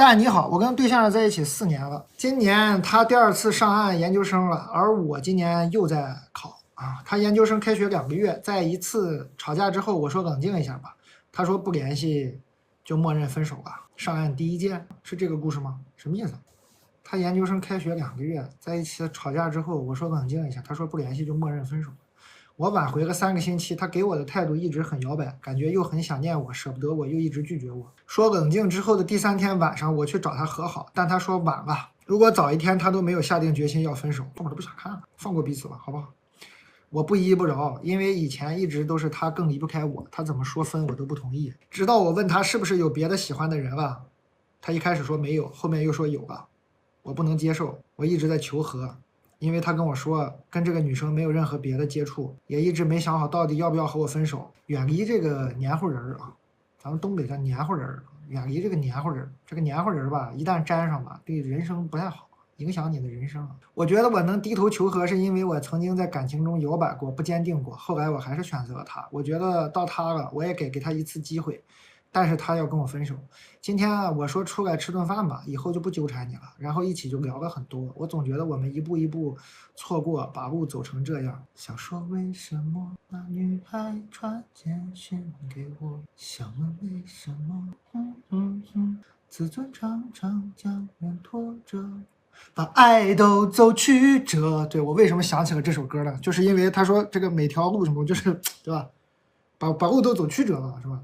但你好，我跟对象在一起4年了，今年他第2次上岸研究生了，而我今年又在考啊。他研究生开学2个月，在一次吵架之后，我说冷静一下吧，他说不联系就默认分手吧。上岸第1件是这个故事吗？什么意思？他研究生开学2个月，在一起吵架之后，我说冷静一下，他说不联系就默认分手。我挽回了3个星期，他给我的态度一直很摇摆，感觉又很想念我，舍不得我，又一直拒绝我。说冷静之后的第3天晚上，我去找他和好，但他说晚了，如果早一天他都没有下定决心要分手，我都不想看了，放过彼此吧，好不好？我不依不饶，因为以前一直都是他更离不开我，他怎么说分我都不同意。直到我问他是不是有别的喜欢的人了，他一开始说没有，后面又说有了，我不能接受，我一直在求和。因为他跟我说跟这个女生没有任何别的接触，也一直没想好到底要不要和我分手，远离这个黏糊人啊，咱们东北叫黏糊人，远离这个黏糊人。这个黏糊人吧，一旦沾上吧，对人生不太好，影响你的人生。我觉得我能低头求和，是因为我曾经在感情中摇摆过，不坚定过，后来我还是选择了他。我觉得到他了，我也给他一次机会，但是他要跟我分手。今天我说出来吃顿饭吧，以后就不纠缠你了，然后一起就聊了很多。我总觉得我们一步一步错过，把路走成这样。想说为什么那女孩传简讯给我，想问为什么自尊常常将人拖着，把爱都走曲折。对，我为什么想起了这首歌呢？就是因为他说这个每条路什么，就是对吧？把路都走曲折了，是吧？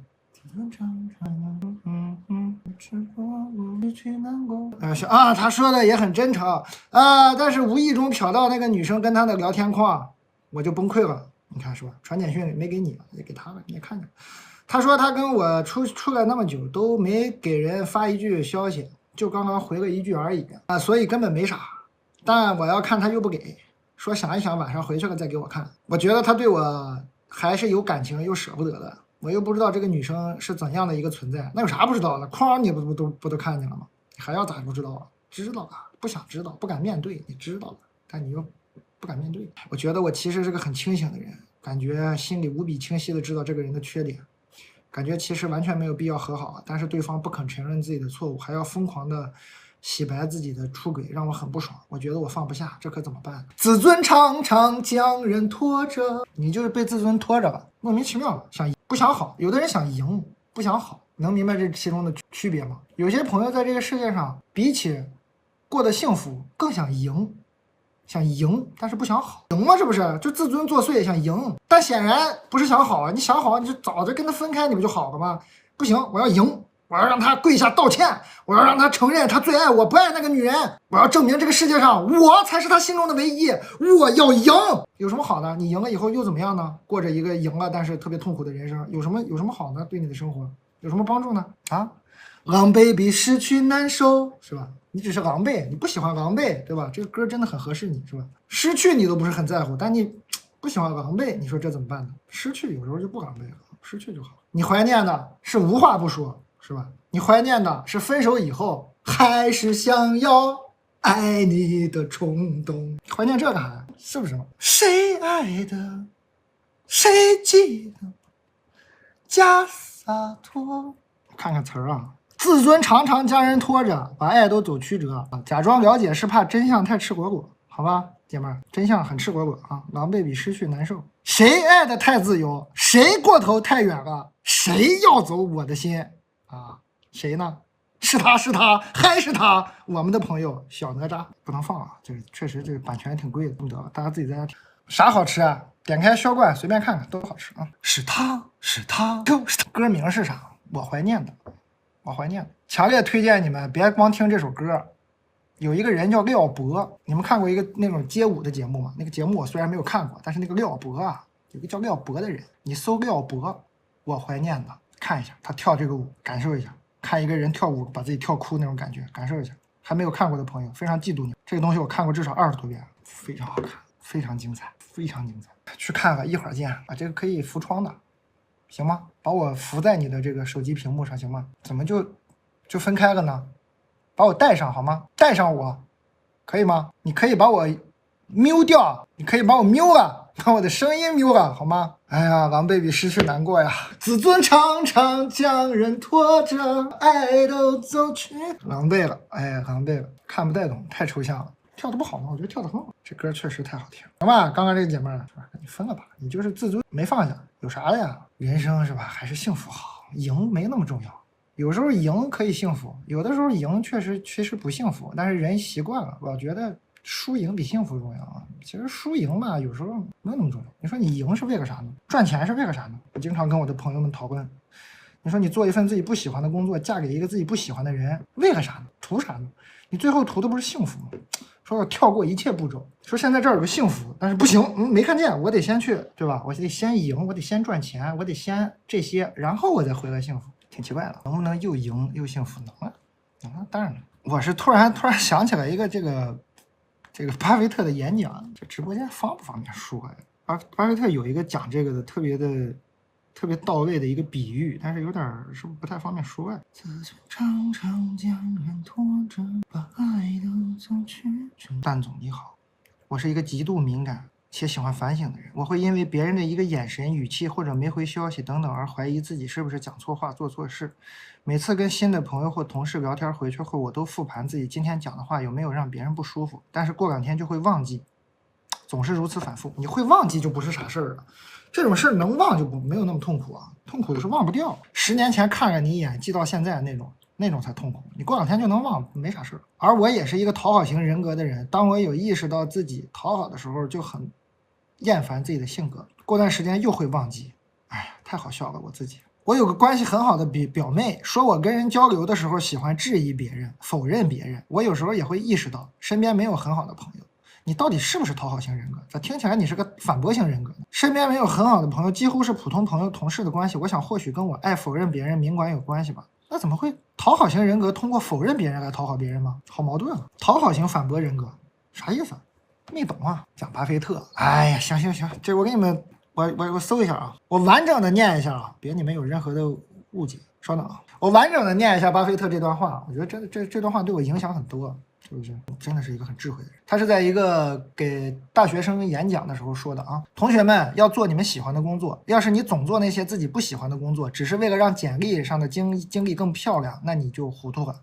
他说的也很真诚啊，但是无意中瞟到那个女生跟他的聊天框，我就崩溃了。你看是吧？传简讯没给你，也给他了，你也看见。他说他跟我出来那么久都没给人发一句消息，就刚刚回了1句而已啊，所以根本没啥。但我要看他又不给，说想一想晚上回去了再给我看。我觉得他对我还是有感情又舍不得的。我又不知道这个女生是怎样的一个存在，那有啥不知道的？框你不都看见了吗？你还要咋不知道啊？知道了，不想知道，不敢面对。你知道了，但你又不敢面对。我觉得我其实是个很清醒的人，感觉心里无比清晰的知道这个人的缺点，感觉其实完全没有必要和好，但是对方不肯承认自己的错误，还要疯狂的洗白自己的出轨，让我很不爽。我觉得我放不下，这可怎么办？自尊常常将人拖着，你就是被自尊拖着了，莫名其妙想不想好，有的人想赢不想好，能明白这其中的区别吗？有些朋友在这个世界上比起过得幸福更想赢，但是不想好，赢了是不是？就自尊作祟想赢，但显然不是想好啊！你想好你就早就跟他分开，你不就好了吗？不行，我要赢，我要让他跪下道歉，我要让他承认他最爱我，不爱那个女人，我要证明这个世界上我才是他心中的唯一，我要赢。有什么好的？你赢了以后又怎么样呢？过着一个赢了但是特别痛苦的人生，有什么好呢？对你的生活有什么帮助呢？啊，狼狈比失去难受，是吧？你只是狼狈，你不喜欢狼狈，对吧？这个歌真的很合适你，是吧？失去你都不是很在乎，但你不喜欢狼狈，你说这怎么办呢？失去有时候就不狼狈了，失去就好。你怀念的是无话不说，是吧？你怀念的是分手以后还是想要爱你的冲动，怀念这干啥？是不是？谁爱的谁记得假洒脱。看看词儿啊，自尊常常将人拖着，把爱都走曲折。假装了解是怕真相太赤果果，好吧，姐妹儿，真相很赤果果啊，狼狈比失去难受。谁爱的太自由，谁过头太远了，谁要走我的心啊？谁呢？是他还是他？我们的朋友小哪吒不能放啊，这个确实这个版权挺贵的，不得了，大家自己在家听。啥好吃啊？点开销冠随便看看都好吃啊。是他就是他，歌名是啥？我怀念的，强烈推荐你们别光听这首歌。有一个人叫廖博，你们看过一个那种街舞的节目吗？那个节目我虽然没有看过，但是那个廖博啊，有个叫廖博的人，你搜廖博，我怀念的，看一下他跳这个舞，感受一下，看一个人跳舞把自己跳哭那种感觉，感受一下。还没有看过的朋友，非常嫉妒你，这个东西我看过至少20多遍，非常好看，非常精彩，去看了，一会儿见啊，这个可以浮窗的。行吗？把我浮在你的这个手机屏幕上，行吗？怎么就分开了呢？把我带上好吗？带上我，可以吗？你可以把我瞄掉，你可以把我瞄了，把我的声音 mute 了好吗？哎呀，王 baby 失去难过呀，自尊常常将人拖着，爱都走去，狼狈了，哎，狼狈了，看不太懂，太抽象了。跳的不好吗？我觉得跳的很好，这歌确实太好听。行吧，刚刚这个姐妹儿是吧？你分了吧，你就是自尊没放下，有啥的呀？人生是吧？还是幸福好，赢没那么重要。有时候赢可以幸福，有的时候赢确实不幸福，但是人习惯了，我觉得输赢比幸福重要啊。其实输赢嘛，有时候没有那么重要。你说你赢是为了啥呢？赚钱是为了啥呢？我经常跟我的朋友们讨论。你说你做一份自己不喜欢的工作，嫁给一个自己不喜欢的人，为了啥呢？图啥呢？你最后图的不是幸福吗？说要跳过一切步骤，说现在这儿有个幸福，但是不行，没看见，我得先去，对吧？我得先赢，我得先赚钱，我得先这些，然后我再回来幸福，挺奇怪的，能不能又赢又幸福？能啊，能啊，当然了。我是突然想起来一个这个巴菲特的演讲，这直播间方不方便说呀？巴菲特有一个讲这个的特别到位的一个比喻，但是有点是不是不太方便说呀？自尊常常将人拖着，把爱都走去。蛋总你好，我是一个极度敏感且喜欢反省的人，我会因为别人的一个眼神、语气或者没回消息等等而怀疑自己是不是讲错话、做错事。每次跟新的朋友或同事聊天回去后，我都复盘自己今天讲的话有没有让别人不舒服，但是过两天就会忘记，总是如此反复。你会忘记就不是啥事儿了。这种事儿能忘就没有那么痛苦啊，痛苦的是忘不掉。10年前看着你一眼记到现在那种才痛苦，你过两天就能忘，没啥事儿。而我也是一个讨好型人格的人，当我有意识到自己讨好的时候，就很厌烦自己的性格，过段时间又会忘记。哎呀，太好笑了，我自己。我有个关系很好的表妹，说我跟人交流的时候喜欢质疑别人、否认别人。我有时候也会意识到身边没有很好的朋友。你到底是不是讨好型人格？咋听起来你是个反驳型人格呢？身边没有很好的朋友，几乎是普通朋友、同事的关系。我想或许跟我爱否认别人、敏感有关系吧。那怎么会讨好型人格通过否认别人来讨好别人吗？好矛盾啊！讨好型反驳人格啥意思？没懂啊？讲巴菲特。哎呀，行，这我给你们，我搜一下啊，我完整的念一下啊，别你们有任何的误解。稍等啊，我完整的念一下巴菲特这段话，我觉得这段话对我影响很多。是不是真的是一个很智慧的人？他是在一个给大学生演讲的时候说的啊，同学们要做你们喜欢的工作，要是你总做那些自己不喜欢的工作，只是为了让简历上的经历更漂亮，那你就糊涂了。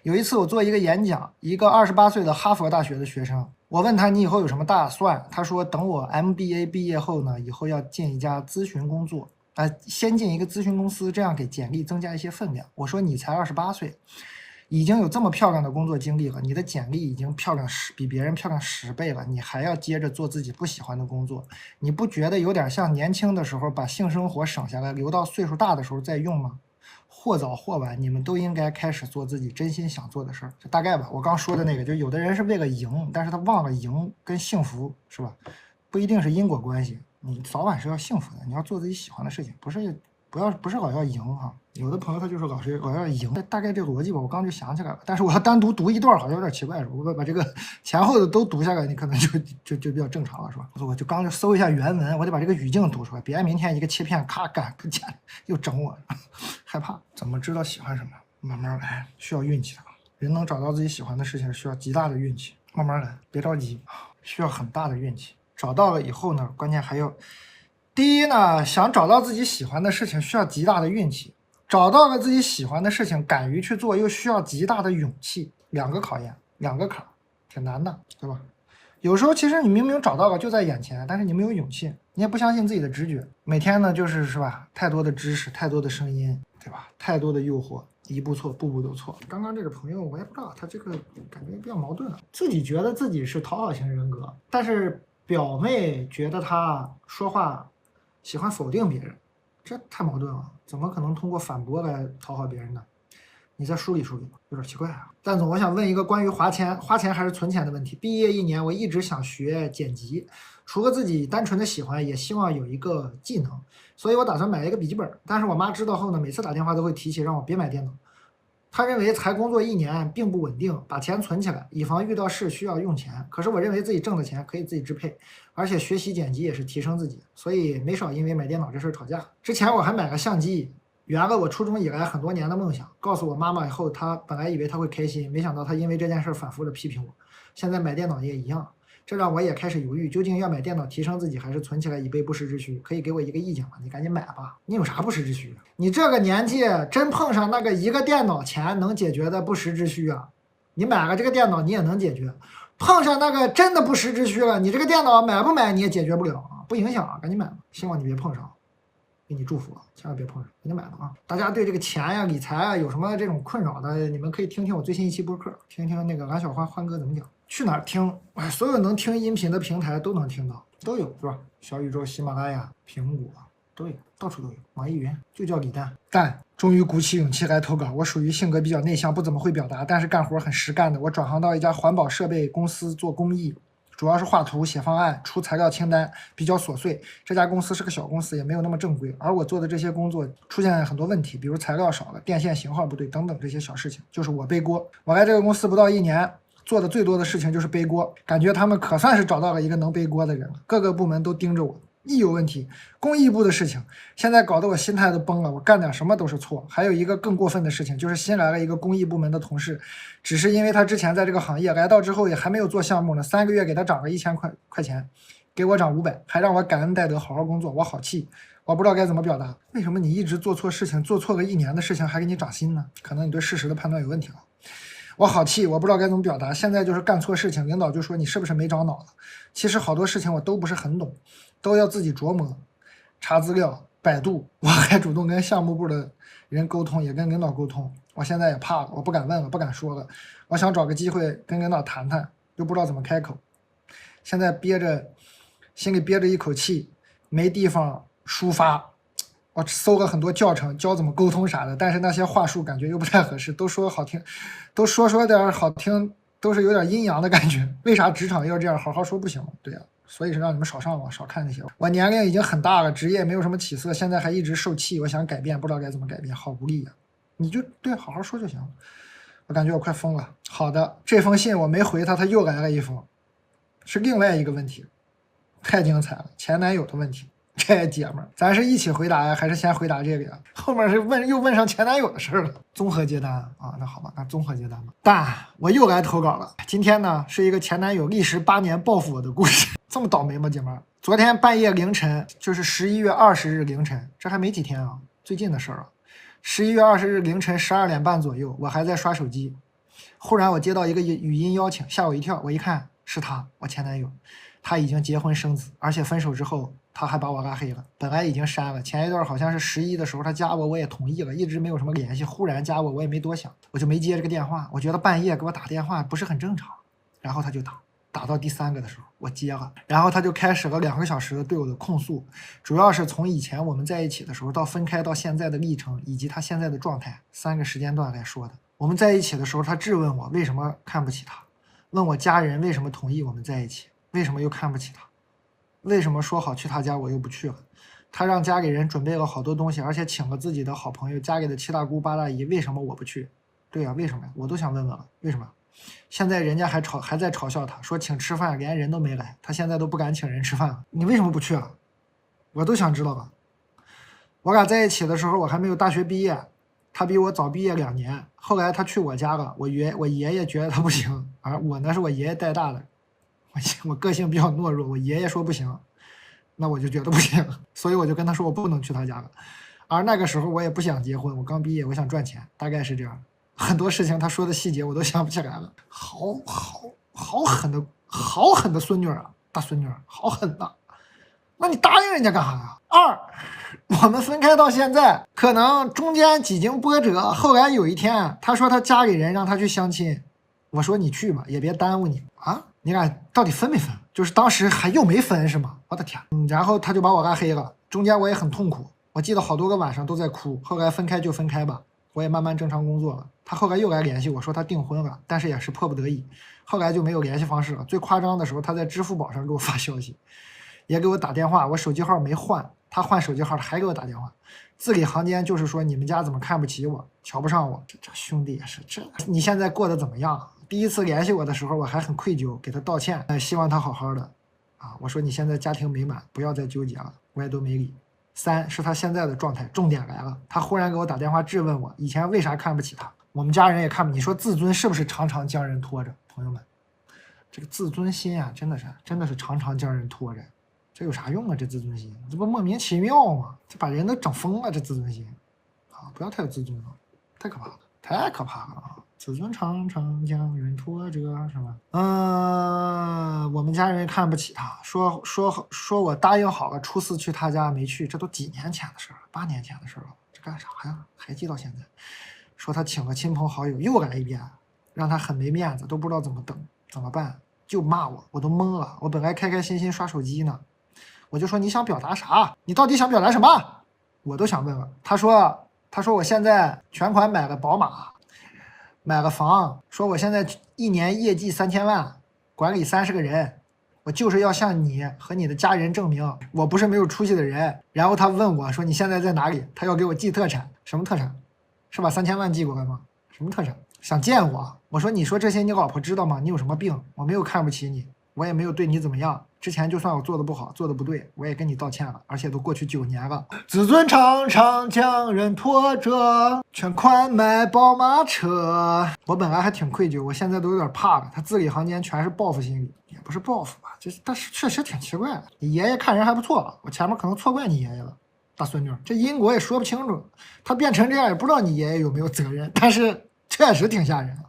有一次我做一个演讲，一个28岁的哈佛大学的学生，我问他你以后有什么打算？他说等我 MBA 毕业后呢，以后要进一家咨询工作，先进一个咨询公司，这样给简历增加一些分量。我说你才28岁。已经有这么漂亮的工作经历了，你的简历已经比别人漂亮10倍了，你还要接着做自己不喜欢的工作，你不觉得有点像年轻的时候把性生活省下来，留到岁数大的时候再用吗？或早或晚，你们都应该开始做自己真心想做的事儿。就大概吧，我刚说的那个，就有的人是为了赢，但是他忘了赢跟幸福是吧？不一定是因果关系，你早晚是要幸福的，你要做自己喜欢的事情，不是老要赢哈。有的朋友他就是老要赢，大概这个逻辑吧，我刚就想起来了。但是我要单独读一段，好像有点奇怪，我把这个前后的都读下来，你可能就比较正常了，是吧？我就刚就搜一下原文，我得把这个语境读出来，别明天一个切片咔干又整我，害怕。怎么知道喜欢什么？慢慢来，需要运气的。人能找到自己喜欢的事情需要极大的运气，慢慢来，别着急，需要很大的运气。找到了以后呢，关键还要。第一呢，想找到自己喜欢的事情需要极大的运气，找到了自己喜欢的事情，敢于去做又需要极大的勇气，两个考验，两个坎，挺难的，对吧？有时候其实你明明找到了就在眼前，但是你没有勇气，你也不相信自己的直觉，每天呢是吧，太多的知识，太多的声音，对吧？太多的诱惑，一步错，步步都错。刚刚这个朋友我也不知道，他这个感觉比较矛盾啊，自己觉得自己是讨好型人格，但是表妹觉得他说话喜欢否定别人，这太矛盾了，怎么可能通过反驳来讨好别人呢？你再梳理梳理吧，有点奇怪啊。蛋总，我想问一个关于花钱还是存钱的问题。毕业1年，我一直想学剪辑，除了自己单纯的喜欢，也希望有一个技能，所以我打算买一个笔记本。但是我妈知道后呢，每次打电话都会提起让我别买电脑。他认为才工作1年并不稳定，把钱存起来，以防遇到事需要用钱。可是我认为自己挣的钱可以自己支配，而且学习剪辑也是提升自己，所以没少因为买电脑这事吵架。之前我还买个相机，圆了我初中以来很多年的梦想。告诉我妈妈以后，她本来以为她会开心，没想到她因为这件事反复的批评我。现在买电脑也一样，这让我也开始犹豫，究竟要买电脑提升自己，还是存起来以备不时之需？可以给我一个意见吗？你赶紧买吧，你有啥不时之需？你这个年纪真碰上那个一个电脑钱能解决的不时之需啊，你买个这个电脑你也能解决。碰上那个真的不时之需了，你这个电脑买不买你也解决不了啊，不影响啊，赶紧买吧，希望你别碰上。给你祝福啊，千万别碰上，赶紧买吧啊！大家对这个钱呀、理财啊有什么这种困扰的，你们可以听听我最新一期播客，听听那个蓝小欢欢哥怎么讲。去哪儿听？哎，所有能听音频的平台都能听到，都有是吧？小宇宙、喜马拉雅、苹果都有，到处都有。网易云就叫李诞，但终于鼓起勇气来投稿。我属于性格比较内向，不怎么会表达，但是干活很实干的。我转行到一家环保设备公司做公益。主要是画图、写方案、出材料清单，比较琐碎。这家公司是个小公司，也没有那么正规。而我做的这些工作出现很多问题，比如材料少了、电线型号不对等等这些小事情，就是我背锅。我来这个公司不到1年，做的最多的事情就是背锅，感觉他们可算是找到了一个能背锅的人了。各个部门都盯着我，一有问题，公益部的事情，现在搞得我心态都崩了。我干点什么都是错。还有一个更过分的事情，就是新来了一个公益部门的同事，只是因为他之前在这个行业，来到之后也还没有做项目呢，3个月给他涨了1000块钱，给我涨500，还让我感恩戴德，好好工作。我好气，我不知道该怎么表达。为什么你一直做错事情，做错个1年的事情还给你涨薪呢？可能你对事实的判断有问题了。我好气，我不知道该怎么表达。现在就是干错事情，领导就说你是不是没长脑子？其实好多事情我都不是很懂，都要自己琢磨、查资料、百度。我还主动跟项目部的人沟通，也跟领导沟通。我现在也怕了，我不敢问了，不敢说了。我想找个机会跟领导谈谈，又不知道怎么开口。现在心里憋着一口气，没地方抒发。我搜了很多教程，教怎么沟通啥的，但是那些话术感觉又不太合适，都说好听，都说点好听，都是有点阴阳的感觉。为啥职场要这样？好好说不行吗？对呀，所以是让你们少上网，少看那些。我年龄已经很大了，职业没有什么起色，现在还一直受气，我想改变，不知道该怎么改变，好无力呀。你就对，好好说就行。我感觉我快疯了。好的，这封信我没回他，他又来了一封，是另外一个问题，太精彩了，前男友的问题。这姐们儿，咱是一起回答呀，还是先回答这个呀？后面是又问上前男友的事了。综合接单啊，那好吧，那综合接单吧。但我又来投稿了。今天呢是一个前男友历时8年报复我的故事。这么倒霉吗，姐们儿？昨天半夜凌晨，就是11月20日凌晨，这还没几天啊，最近的事儿啊。11月20日凌晨12点半左右，我还在刷手机，忽然我接到一个语音邀请，吓我一跳。我一看是他，我前男友，他已经结婚生子，而且分手之后。他还把我拉黑了，本来已经删了。前一段好像是11的时候他加我，我也同意了，一直没有什么联系。忽然加我，我也没多想，我就没接这个电话。我觉得半夜给我打电话不是很正常。然后他就打到第3个的时候，我接了，然后他就开始了2个小时的对我的控诉，主要是从以前我们在一起的时候到分开到现在的历程，以及他现在的状态3个时间段来说的。我们在一起的时候，他质问我为什么看不起他，问我家人为什么同意我们在一起，为什么又看不起他。为什么说好去他家我又不去了？他让家里人准备了好多东西，而且请了自己的好朋友，家里的7大姑8大姨，为什么我不去？对啊，为什么呀？我都想问问了，为什么？现在人家还在嘲笑他，说请吃饭连人都没来，他现在都不敢请人吃饭了，你为什么不去啊？我都想知道吧。我俩在一起的时候，我还没有大学毕业，他比我早毕业2年，后来他去我家了，我爷爷觉得他不行，而我呢是我爷爷带大的。我个性比较懦弱，我爷爷说不行，那我就觉得不行，所以我就跟他说我不能去他家了。而那个时候我也不想结婚，我刚毕业，我想赚钱，大概是这样。很多事情他说的细节我都想不起来了。好狠的孙女啊，大孙女，好狠呐！那你答应人家干啥呀？2，我们分开到现在，可能中间几经波折，后来有一天他说他家里人让他去相亲，我说你去吧，也别耽误你啊。你俩到底分没分？就是当时还又没分是吗？我的天！然后他就把我拉黑了，中间我也很痛苦，我记得好多个晚上都在哭。后来分开就分开吧，我也慢慢正常工作了。他后来又来联系我说他订婚了，但是也是迫不得已，后来就没有联系方式了。最夸张的时候，他在支付宝上给我发消息，也给我打电话，我手机号没换，他换手机号还给我打电话，字里行间就是说你们家怎么看不起我，瞧不上我。这兄弟也是这，你现在过得怎么样？第一次联系我的时候，我还很愧疚，给他道歉，希望他好好的啊。我说你现在家庭美满，不要再纠结了，我也都没理。3是他现在的状态，重点来了，他忽然给我打电话质问我以前为啥看不起他，我们家人也看不起。你说自尊是不是常常将人拖着？朋友们，这个自尊心啊，真的是常常将人拖着。这有啥用啊？这自尊心，这不莫名其妙吗？这把人都整疯了，这自尊心啊！不要太有自尊了，太可怕了，太可怕了啊！自尊常常将人拖着，是吧？我们家人看不起他，说我答应好了初4去他家没去，这都几年前的事了，8年前的事了，这干啥呀？还记到现在？说他请了亲朋好友又来一遍，让他很没面子，都不知道怎么办，就骂我都懵了。我本来开开心心刷手机呢。我就说你想表达啥？你到底想表达什么？我都想问问。他说我现在全款买了宝马，买了房，说我现在1年业绩3000万，管理30个人，我就是要向你和你的家人证明我不是没有出息的人。然后他问我说你现在在哪里？他要给我寄特产，什么特产？是把3000万寄过来吗？什么特产？想见我？我说你说这些你老婆知道吗？你有什么病？我没有看不起你，我也没有对你怎么样。之前就算我做的不好，做的不对，我也跟你道歉了，而且都过去9年了。自尊常常将人拖着，全款买宝马车。我本来还挺愧疚，我现在都有点怕了。他字里行间全是报复心理，也不是报复吧，但是确实挺奇怪的。你爷爷看人还不错，我前面可能错怪你爷爷了，大孙女。这因果也说不清楚，他变成这样也不知道你爷爷有没有责任，但是确实挺吓人的。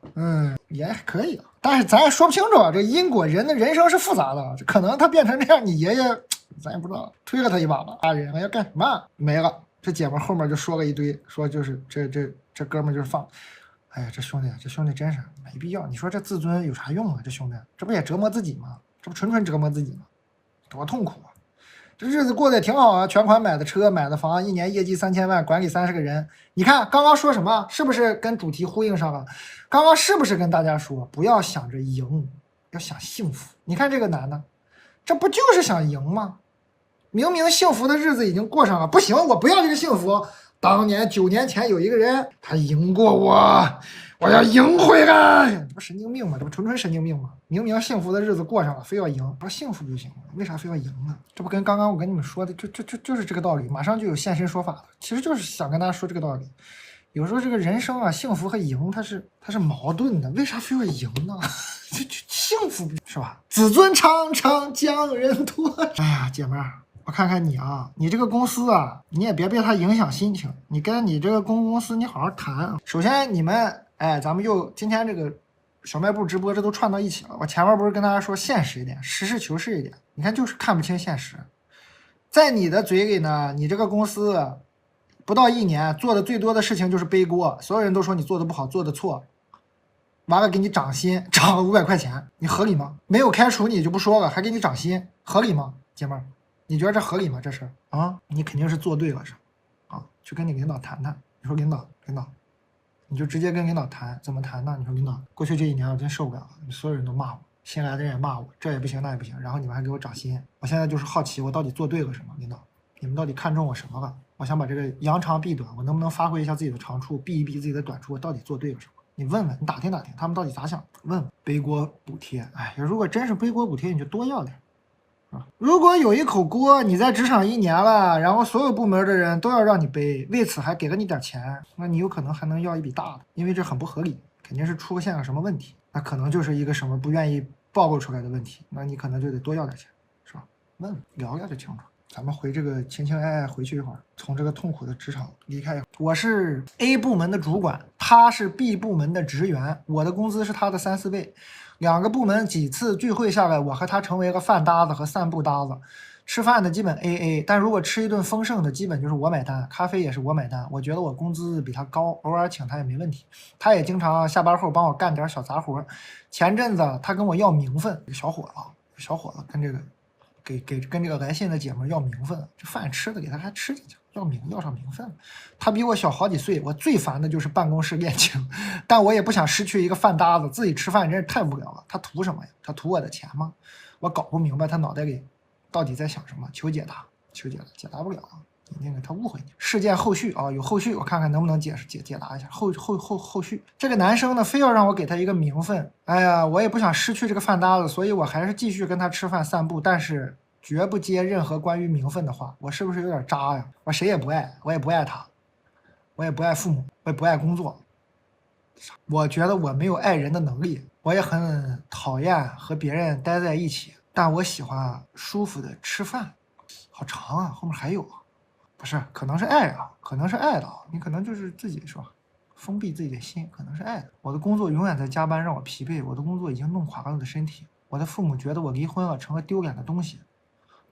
也还可以，但是咱也说不清楚这因果，人的人生是复杂的，可能他变成这样，你爷爷咱也不知道，推了他一把吧，人要干什么没了。这姐们后面就说了一堆，说就是这哥们就是放，哎呀，这兄弟真是没必要。你说这自尊有啥用啊？这兄弟这不也折磨自己吗？这不纯纯折磨自己吗？多痛苦啊！这日子过得也挺好啊，全款买的车，买的房，1年业绩3000万，管理30个人。你看刚刚说什么？是不是跟主题呼应上了？刚刚是不是跟大家说，不要想着赢，要想幸福？你看这个男的，这不就是想赢吗？明明幸福的日子已经过上了，不行，我不要这个幸福。当年9年前有一个人，他赢过我，我要赢回来。这不神经病吗？这不纯纯神经病吗？明明幸福的日子过上了，非要赢，说幸福就行了，为啥非要赢呢？这不跟刚刚我跟你们说的，就是这个道理，马上就有现身说法了。其实就是想跟大家说这个道理。有时候这个人生啊，幸福和赢它是矛盾的，为啥非要赢呢？幸福是吧？自尊常常将人拖。哎呀，姐妹儿。我看看你啊，你这个公司啊，你也别被它影响心情。你跟你这个公司，你好好谈。首先，你们，咱们又今天这个小卖部直播，这都串到一起了。我前面不是跟大家说现实一点，实事求是一点。你看，就是看不清现实。在你的嘴里呢，你这个公司不到1年做的最多的事情就是背锅，所有人都说你做的不好，做的错，完了给你涨薪，涨了500块钱，你合理吗？没有开除你就不说了，还给你涨薪，合理吗，姐妹儿？你觉得这合理吗？这事啊，你肯定是做对了是啊，去跟你领导谈谈。你说领导，你就直接跟领导谈，怎么谈呢？你说领导，过去这1年我真受不了了，你所有人都骂我，新来的人也骂我，这也不行那也不行，然后你们还给我涨薪，我现在就是好奇，我到底做对了什么？领导，你们到底看中我什么了？我想把这个扬长避短，我能不能发挥一下自己的长处，避一避自己的短处？我到底做对了什么？你问问，你打听打听，他们到底咋想？问问背锅补贴，哎，如果真是背锅补贴，你就多要点。如果有一口锅，你在职场1年了，然后所有部门的人都要让你背，为此还给了你点钱，那你有可能还能要一笔大的，因为这很不合理，肯定是出现了什么问题，那可能就是一个什么不愿意暴露出来的问题，那你可能就得多要点钱，是吧？问聊聊就清楚。咱们回这个情情爱爱回去一会儿，从这个痛苦的职场离开。我是 A 部门的主管，他是 B 部门的职员，我的工资是他的3、4倍。2个部门几次聚会下来，我和他成为了饭搭子和散步搭子。吃饭的基本 AA， 但如果吃一顿丰盛的，基本就是我买单，咖啡也是我买单。我觉得我工资比他高，偶尔请他也没问题。他也经常下班后帮我干点小杂活。前阵子他跟我要名分，小伙子跟这个跟这个来信的姐妹要名分，这饭吃的给他还吃进去，要上名分。他比我小好几岁，我最烦的就是办公室恋情，但我也不想失去一个饭搭子，自己吃饭真是太无聊了。他图什么呀？他图我的钱吗？我搞不明白他脑袋里到底在想什么，求解答，解答不了。那个他误会你。事件后续啊，有后续，我看看能不能解答一下。后续，这个男生呢，非要让我给他一个名分。哎呀，我也不想失去这个饭搭子，所以我还是继续跟他吃饭散步，但是绝不接任何关于名分的话。我是不是有点渣呀？我谁也不爱，我也不爱他，我也不爱父母，我也不爱工作。我觉得我没有爱人的能力，我也很讨厌和别人待在一起，但我喜欢舒服的吃饭。好长啊，后面还有啊，不是，可能是爱啊，可能是爱的啊，你可能就是自己是吧？封闭自己的心，可能是爱的。我的工作永远在加班，让我疲惫。我的工作已经弄垮了我的身体。我的父母觉得我离婚了，成了丢脸的东西，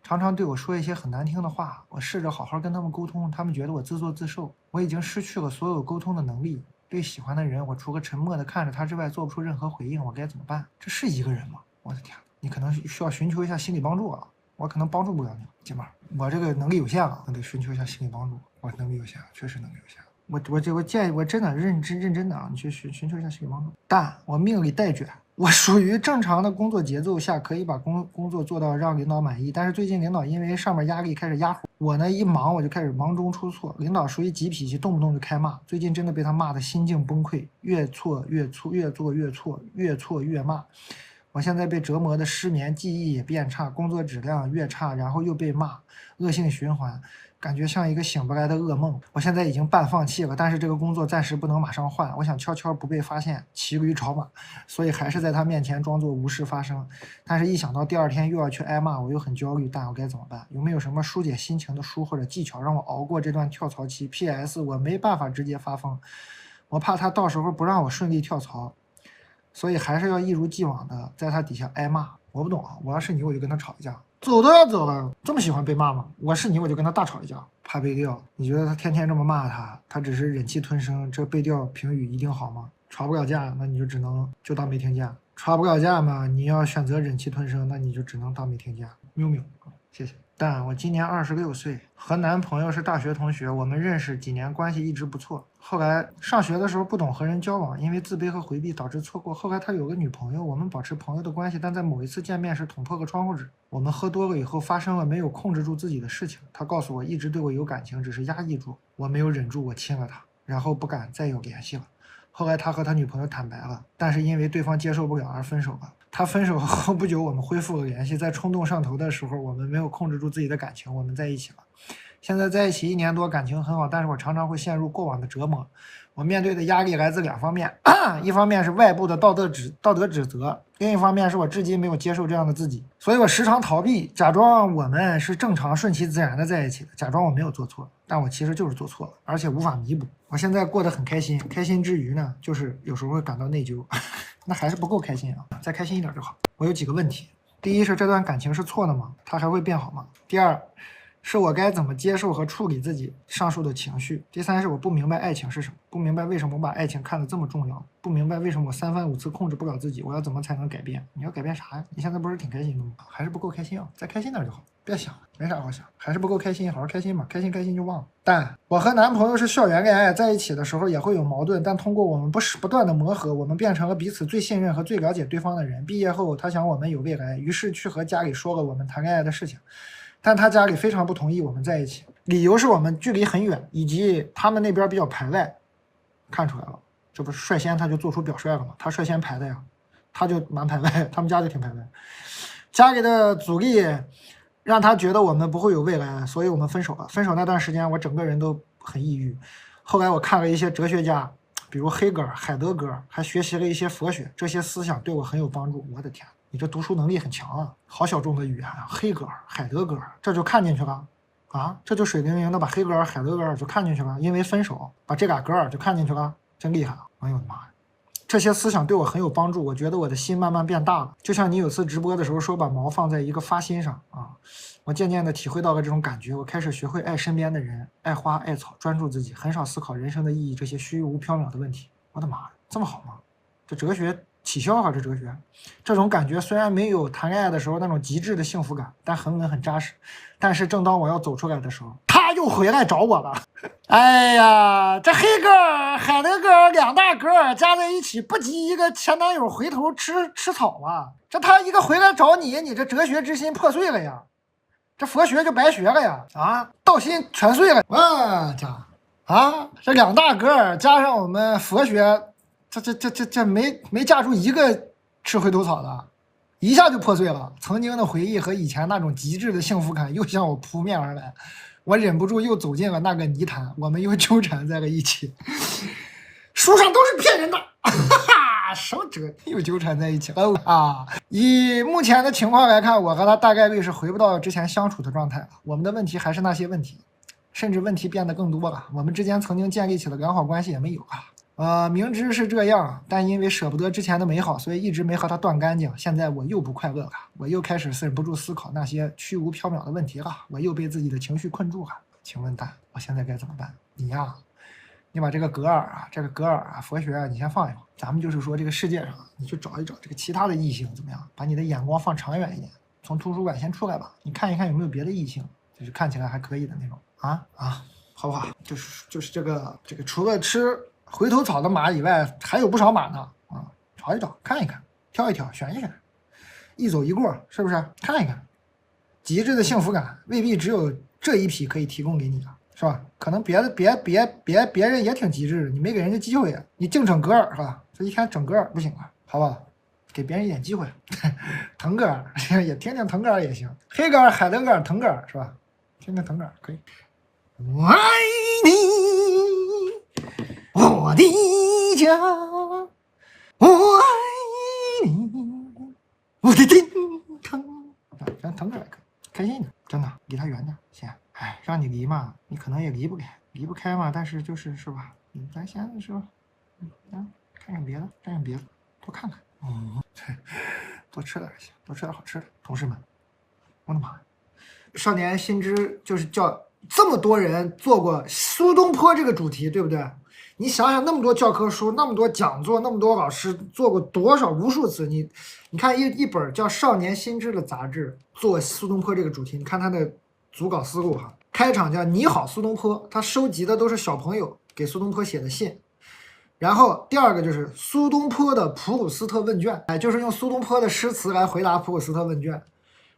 常常对我说一些很难听的话。我试着好好跟他们沟通，他们觉得我自作自受。我已经失去了所有沟通的能力。对喜欢的人，我除了沉默的看着他之外，做不出任何回应。我该怎么办？这是一个人吗？我的天，你可能需要寻求一下心理帮助啊！我可能帮助不了你，姐妹儿，我这个能力有限了，我得寻求一下心理帮助。我能力有限，确实能力有限。我建议，我真的认真的啊，你去寻求一下心理帮助。但我命里带卷，我属于正常的工作节奏下可以把工作做到让领导满意，但是最近领导因为上面压力开始压我呢，一忙我就开始忙中出错。领导属于急脾气，动不动就开骂，最近真的被他骂的心境崩溃，越错越错，越做越错，越错越骂。我现在被折磨的失眠，记忆也变差，工作质量越差，然后又被骂，恶性循环，感觉像一个醒不来的噩梦。我现在已经半放弃了，但是这个工作暂时不能马上换，我想悄悄不被发现，骑驴找马，所以还是在他面前装作无事发生。但是一想到第二天又要去挨骂，我又很焦虑，但我该怎么办？有没有什么疏解心情的书或者技巧让我熬过这段跳槽期 ？PS 我没办法直接发疯，我怕他到时候不让我顺利跳槽。所以还是要一如既往的在他底下挨骂。我不懂啊，我要是你，我就跟他吵一架，走都要走了，这么喜欢被骂吗？我是你，我就跟他大吵一架，怕背调。你觉得他天天这么骂他只是忍气吞声，这背调评语一定好吗？吵不了架，那你就只能就当没听见；吵不了架嘛，你要选择忍气吞声，那你就只能当没听见。喵喵，谢谢。但我今年26岁，和男朋友是大学同学，我们认识几年，关系一直不错。后来上学的时候不懂和人交往，因为自卑和回避导致错过。后来他有个女朋友，我们保持朋友的关系，但在某一次见面时捅破个窗户纸。我们喝多了以后发生了没有控制住自己的事情。他告诉我一直对我有感情，只是压抑住，我没有忍住，我亲了他，然后不敢再有联系了。后来他和他女朋友坦白了，但是因为对方接受不了而分手了。他分手后不久，我们恢复了联系。在冲动上头的时候，我们没有控制住自己的感情，我们在一起了。现在在一起1年多，感情很好，但是我常常会陷入过往的折磨。我面对的压力来自2方面，一方面是外部的道德指责，另一方面是我至今没有接受这样的自己，所以我时常逃避，假装我们是正常顺其自然的在一起的，假装我没有做错，但我其实就是做错了，而且无法弥补。我现在过得很开心，开心之余呢，就是有时候会感到内疚，那还是不够开心啊，再开心一点就好。我有几个问题，第一是这段感情是错的吗？它还会变好吗？第二是我该怎么接受和处理自己上述的情绪？第三是我不明白爱情是什么，不明白为什么我把爱情看得这么重要，不明白为什么我3番5次控制不了自己，我要怎么才能改变？你要改变啥呀？你现在不是挺开心的吗？还是不够开心啊，再开心点就好，别想了，没啥好想，还是不够开心，好好开心吧，开心就忘了。但我和男朋友是校园恋爱，在一起的时候也会有矛盾，但通过我们不断的磨合，我们变成了彼此最信任和最了解对方的人。毕业后，他想我们有未来，于是去和家里说了我们谈恋爱的事情。但他家里非常不同意我们在一起，理由是我们距离很远，以及他们那边比较排外。看出来了，这不是率先他就做出表率了吗？他率先排的呀，他就蛮排外，他们家就挺排外。家里的阻力让他觉得我们不会有未来，所以我们分手了。分手那段时间，我整个人都很抑郁。后来我看了一些哲学家，比如黑格尔、海德格尔，还学习了一些佛学，这些思想对我很有帮助。我的天！你这读书能力很强啊，好小众的语言啊！黑格尔、海德格尔，这就看进去了啊！这就水灵灵的把黑格尔、海德格尔就看进去了，因为分手把这俩格尔就看进去了，真厉害啊！哎呦我的妈呀！这些思想对我很有帮助，我觉得我的心慢慢变大了，就像你有次直播的时候说把毛放在一个发心上啊，我渐渐的体会到了这种感觉，我开始学会爱身边的人，爱花爱草，专注自己，很少思考人生的意义这些虚无缥缈的问题。我的妈呀，这么好吗？这哲学起效啊！这哲学，这种感觉虽然没有谈恋爱的时候那种极致的幸福感，但很稳很扎实。但是正当我要走出来的时候，他又回来找我了。哎呀，这黑格尔、海德格尔2大格尔加在一起，不及一个前男友回头吃草啊！这他一个回来找你，你这哲学之心破碎了呀，这佛学就白学了呀！啊，道心全碎了。我家啊，这2大格尔加上我们佛学。这没架住一个吃回头草的，一下就破碎了。曾经的回忆和以前那种极致的幸福感又向我扑面而来，我忍不住又走进了那个泥潭，我们又纠缠在了一起。书上都是骗人的，哈哈，什么这又纠缠在一起了啊！以目前的情况来看，我和他大概率是回不到之前相处的状态了。我们的问题还是那些问题，甚至问题变得更多了。我们之间曾经建立起的良好关系也没有了。明知是这样，但因为舍不得之前的美好，所以一直没和他断干净。现在我又不快乐了，我又开始忍不住思考那些虚无缥缈的问题了，我又被自己的情绪困住了。请问蛋，我现在该怎么办？你呀，你把这个格尔啊，佛学啊，你先放一放。咱们就是说，这个世界上，你去找一找这个其他的异性怎么样？把你的眼光放长远一点，从图书馆先出来吧，你看一看有没有别的异性，就是看起来还可以的那种好不好？就是这个除了吃回头草的马以外，还有不少马呢啊，找一找，看一看，挑一挑，选一选，一走一过，是不是？看一看，极致的幸福感未必只有这一匹可以提供给你的，是吧？可能别人也挺极致的，你没给人家机会，你净整格尔是吧？这一天整格尔不行啊，好不好？给别人一点机会，腾格尔也听听腾格尔也行，黑格尔、海德格尔、腾格尔是吧？听听腾格尔可以。我爱你，我的家，我爱你，我的天堂。让腾格尔开心一点，真的离他远点先。哎，让你离嘛，你可能也离不开嘛。但是是吧？咱先是吧，看看别的，多看看。多吃点行，多吃点好吃的。同事们，我的妈呀！少年新知就是叫这么多人做过苏东坡这个主题，对不对？你想想，那么多教科书，那么多讲座，那么多老师做过多少无数次。你看一本叫《少年新知》的杂志做苏东坡这个主题，你看他的组稿思路哈。开场叫你好苏东坡，他收集的都是小朋友给苏东坡写的信。然后第二个就是苏东坡的普鲁斯特问卷，就是用苏东坡的诗词来回答普鲁斯特问卷。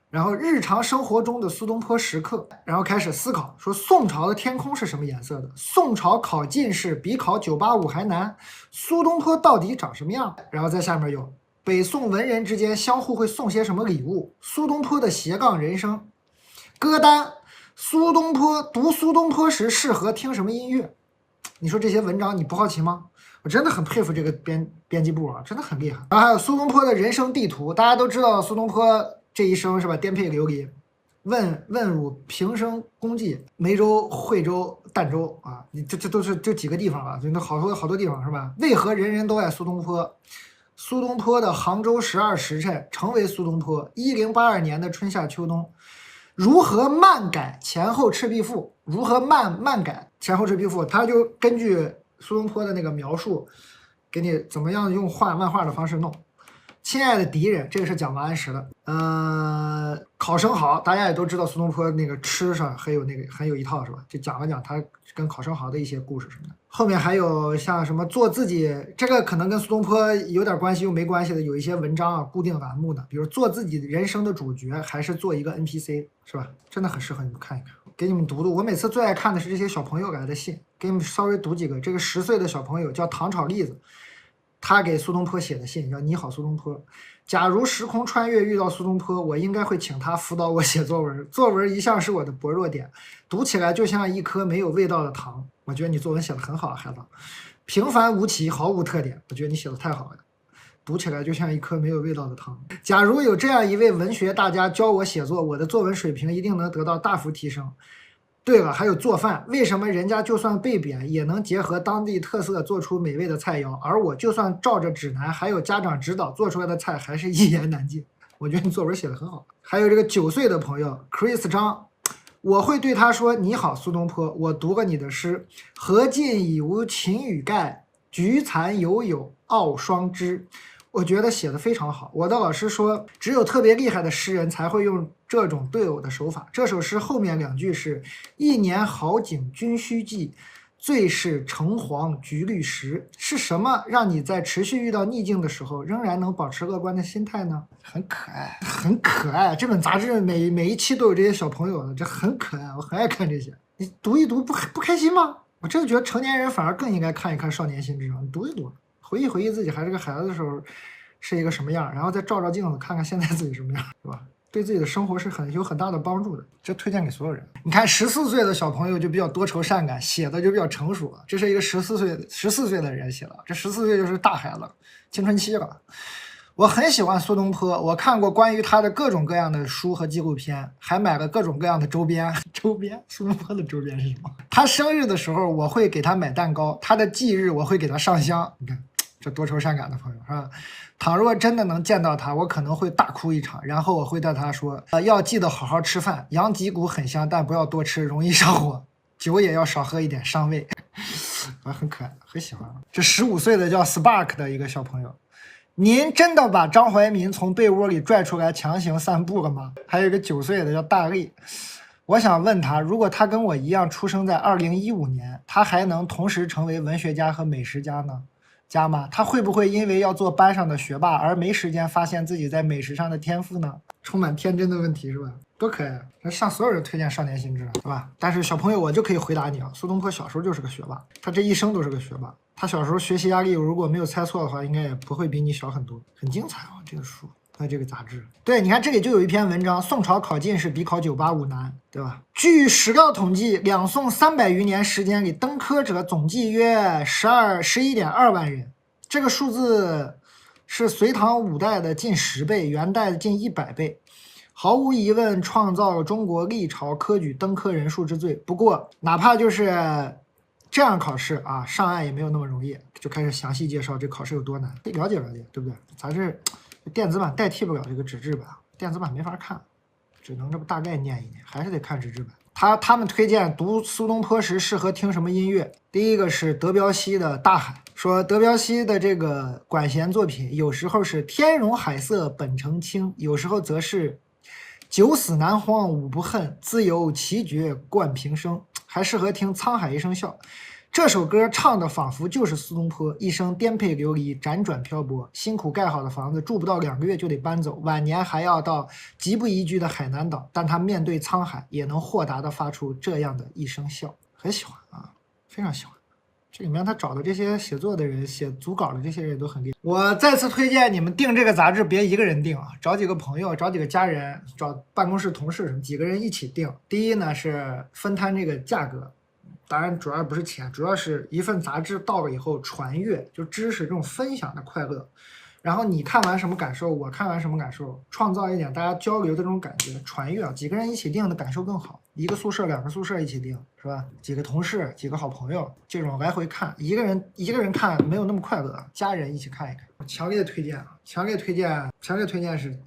然后日常生活中的苏东坡时刻，然后开始思考说宋朝的天空是什么颜色的？宋朝考进士比考985还难，苏东坡到底长什么样？然后在下面有北宋文人之间相互会送些什么礼物？苏东坡的斜杠人生歌单，读苏东坡时适合听什么音乐？你说这些文章你不好奇吗？我真的很佩服这个编辑部啊，真的很厉害。然后还有苏东坡的人生地图，大家都知道苏东坡这一生是吧？颠沛流离，问汝平生功绩，梅州、惠州、儋州啊，你这都是这几个地方了，就好多地方是吧？为何人人都爱苏东坡？苏东坡的杭州12时辰，成为苏东坡。1082年的春夏秋冬，如何漫改前后赤壁赋？如何漫改前后赤壁赋？他就根据苏东坡的那个描述，给你怎么样用漫画的方式弄。亲爱的敌人，这个是讲王安石的。烤生蚝，大家也都知道苏东坡那个吃上很有一套是吧？就讲了讲他跟烤生蚝的一些故事什么的。后面还有像什么做自己，这个可能跟苏东坡有点关系又没关系的，有一些文章啊，固定栏目的，比如做自己人生的主角，还是做一个 NPC 是吧？真的很适合你们看一看，给你们读读。我每次最爱看的是这些小朋友来的信，给你们稍微读几个。这个10岁的小朋友叫糖炒栗子。他给苏东坡写的信叫你好苏东坡，假如时空穿越遇到苏东坡，我应该会请他辅导我写作文，作文一向是我的薄弱点，读起来就像一颗没有味道的糖。我觉得你作文写得很好，孩子，平凡无奇，毫无特点，我觉得你写得太好了，读起来就像一颗没有味道的糖。假如有这样一位文学大家教我写作，我的作文水平一定能得到大幅提升。对了，还有做饭，为什么人家就算被贬也能结合当地特色做出美味的菜肴，而我就算照着指南还有家长指导做出来的菜还是一言难尽？我觉得你作文写得很好。还有这个9岁的朋友 Chris 张，我会对他说你好苏东坡，我读了你的诗，何尽已无秦羽盖，菊残犹有傲霜枝。我觉得写得非常好。我的老师说，只有特别厉害的诗人才会用这种对偶的手法。这首诗后面2句是一年好景君须记，最是橙黄橘绿时。是什么让你在持续遇到逆境的时候仍然能保持乐观的心态呢？很可爱，很可爱。这本杂志每一期都有这些小朋友的，这很可爱，我很爱看这些。你读一读不开心吗？我真的觉得成年人反而更应该看一看少年心智，你读一读，回忆自己还是个孩子的时候是一个什么样，然后再照镜子看看现在自己什么样，是吧？对自己的生活是有很大的帮助的，这推荐给所有人。你看14岁的小朋友就比较多愁善感，写的就比较成熟了。这是一个14岁的人写的，这14岁就是大孩子，青春期了。我很喜欢苏东坡，我看过关于他的各种各样的书和纪录片，还买了各种各样的周边。苏东坡的周边是什么？他生日的时候我会给他买蛋糕，他的忌日我会给他上香。你看这多愁善感的朋友是吧？倘若真的能见到他，我可能会大哭一场，然后我会对他说，要记得好好吃饭，羊脊骨很香，但不要多吃，容易上火，酒也要少喝一点，伤胃。很可爱，很喜欢。这15岁的叫 Spark 的一个小朋友，您真的把张怀民从被窝里拽出来强行散步了吗？还有一个9岁的叫大力，我想问他，如果他跟我一样出生在2015年，他还能同时成为文学家和美食家呢？吗？他会不会因为要做班上的学霸而没时间发现自己在美食上的天赋呢？充满天真的问题是吧？多可爱！向所有人推荐少年心智，是吧？但是小朋友，我就可以回答你啊，苏东坡小时候就是个学霸，他这一生都是个学霸。他小时候学习压力，如果没有猜错的话，应该也不会比你小很多。很精彩啊，这个书。这个杂志，对，你看这里就有一篇文章，宋朝考进士比考985难，对吧？据史料统计，两宋300余年时间里，登科者总计约11.2万人，这个数字是隋唐5代的近10倍，元代的近100倍，毫无疑问创造了中国历朝科举登科人数之最。不过，哪怕就是这样考试啊，上岸也没有那么容易，就开始详细介绍这考试有多难，得了解了解，对不对？咱是电子版代替不了这个纸质版，电子版没法看，只能这么大概念一念，还是得看纸质版。他们推荐读苏东坡时适合听什么音乐？第一个是德彪西的《大海》，说德彪西的这个管弦作品有时候是天容海色本澄清，有时候则是九死难荒五不恨，自有奇绝冠平生，还适合听《沧海一声笑》。这首歌唱的仿佛就是苏东坡一生颠沛流离，辗转漂泊，辛苦盖好的房子住不到2个月就得搬走，晚年还要到极不宜居的海南岛，但他面对沧海也能豁达地发出这样的一声笑。很喜欢啊，非常喜欢。这里面他找的这些写作的人，写组稿的这些人都很厉害。我再次推荐你们订这个杂志，别一个人订啊，找几个朋友，找几个家人，找办公室同事什么，几个人一起订。第一呢是分摊这个价格，当然主要不是钱，主要是一份杂志到了以后传阅，就知识这种分享的快乐。然后你看完什么感受，我看完什么感受，创造一点大家交流的这种感觉，传阅啊，几个人一起订的感受更好。一个宿舍2个宿舍一起订是吧？几个同事几个好朋友这种来回看，一个人看没有那么快乐，家人一起看一看，强烈推荐啊，强烈推荐是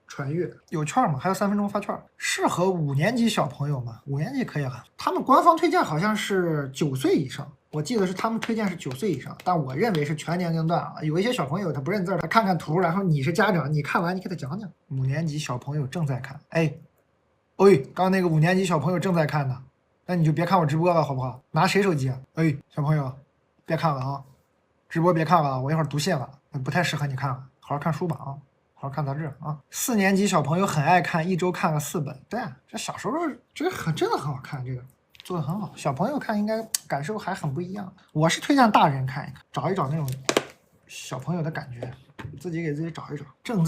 传阅，有券吗？还有3分钟发券，适合5年级小朋友吗？5年级可以了，他们官方推荐好像是9岁以上。我记得是他们推荐是9岁以上，但我认为是全年龄段啊。有一些小朋友他不认字，他看看图，然后你是家长，你看完你给他讲讲。5年级小朋友正在看，刚那个5年级小朋友正在看呢，那你就别看我直播了，好不好？拿谁手机啊？小朋友，别看了啊，直播别看了，我一会儿读信了，不太适合你看了，好好看书吧啊，好好看杂志啊。4年级小朋友很爱看，一周看了4本，对，这小时候这个真的很好看，这个。做的很好，小朋友看应该感受还很不一样。我是推荐大人看一看，找一找那种小朋友的感觉，自己给自己找一找。